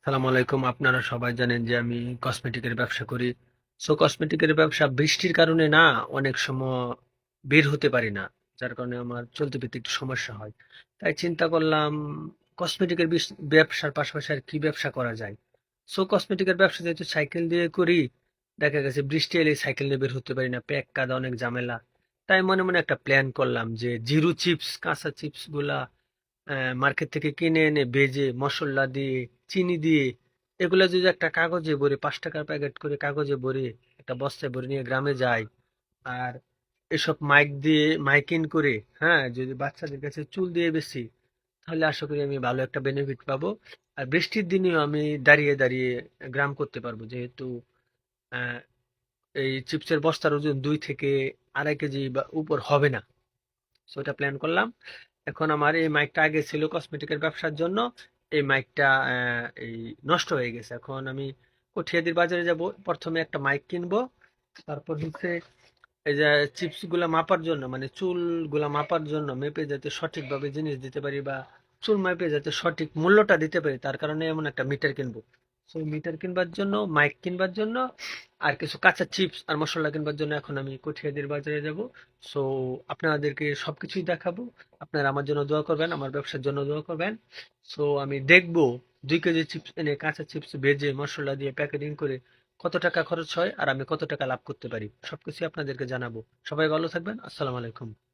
সালাম আলাইকুম। আপনারা সবাই জানেন যে আমি কসমেটিকের ব্যবসা করি। সো কসমেটিকের ব্যবসা বৃষ্টির কারণে না অনেক সময় বের হতে পারি না, যার কারণে আমার চলতে ফিরতে একটু সমস্যা হয়। তাই চিন্তা করলাম কসমেটিকের ব্যবসার পাশাপাশি আর কি ব্যবসা করা যায়। সো কসমেটিকের ব্যবসা যেহেতু সাইকেল দিয়ে করি, দেখা গেছে বৃষ্টি এলে সাইকেল নিয়ে বের হতে পারি না, প্যাক কাদা অনেক ঝামেলা। তাই মনে মনে একটা প্ল্যান করলাম যে জিরো চিপস, কাঁচা চিপস গুলা মার্কেট থেকে কিনে এনে ভেজে মশলা দিয়ে, চিনি দিয়ে, এগুলা যদি একটা কাগজে ভরে 5 টাকার প্যাকেট করে কাগজে ভরে একটা বস্তায় ভরে নিয়ে গ্রামে যাই, আর এসব মাইক দিয়ে মাইকিং করে, হ্যাঁ, যদি বাচ্চাদের কাছে চুল দিয়ে বেশি, তাহলে আশা করি আমি ভালো একটা বেনিফিট পাবো। আর বৃষ্টির দিনেও আমি দাঁড়িয়ে দাঁড়িয়ে গ্রাম করতে পারবো, যেহেতু আহ, এই চিপসের বস্তার ওজন 2 থেকে আড়াই কেজি বা উপর হবে না। সো এটা প্ল্যান করলাম। এখন আমার এই মাইকটা আগে ছিল কসমেটিকের ব্যবসার জন্য। এই মাইকটা এই নষ্ট হয়ে গেছে। এখন আমি কঠিয়াদির বাজারে যাব, প্রথমে একটা মাইক কিনবো। তারপর হচ্ছে এই যে চিপস গুলা মাপার জন্য, মানে চুল গুলা মাপার জন্য, মেপে যাতে সঠিকভাবে জিনিস দিতে পারি, বা চুল মাপে যাতে সঠিক মূল্যটা দিতে পারি, তার কারণে এমন একটা মিটার কিনবো। সেই মিটার কিনবার জন্য, মাইক কিনবার জন্য, আর কিছু কাঁচা চিপস আর মশলা কিনবার জন্য এখন আমি কঠিয়াদির বাজারে যাব। সো আপনাদেরকে সবকিছুই দেখাবো। আপনারা আমার জন্য দোয়া করবেন, আমার ব্যবসার জন্য দোয়া করবেন। সো আমি দেখবো 2 কেজি চিপস এনে কাঁচা চিপস ভেজে মশলা দিয়ে প্যাকেটিং করে কত টাকা খরচ হয় আর আমি কত টাকা লাভ করতে পারি, সবকিছু আপনাদেরকে জানাবো। সবাই ভালো থাকবেন। আসসালামু আলাইকুম।